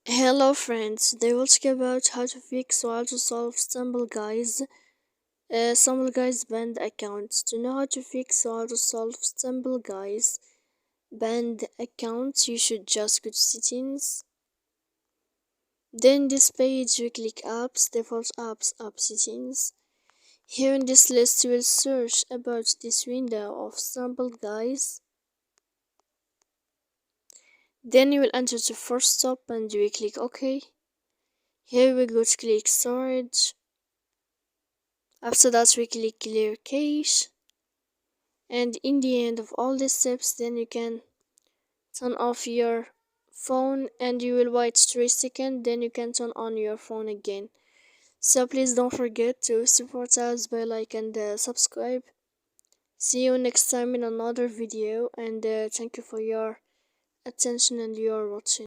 Hello friends, today we'll talk about how to fix or how to solve Stumble Guys banned accounts. To know how to fix or how to solve Stumble Guys banned accounts, you should just go to settings. Then this page you click apps, default apps, app settings. Here in this list you will search about this window of Stumble Guys. Then you will enter the first stop and you will click OK. Here we go to click storage. After that we click clear cache, and in the end of all these steps then you can turn off your phone and you will wait 3 seconds, then you can turn on your phone again. So please don't forget to support us by like and subscribe. See you next time in another video, and thank you for your attention and your watching.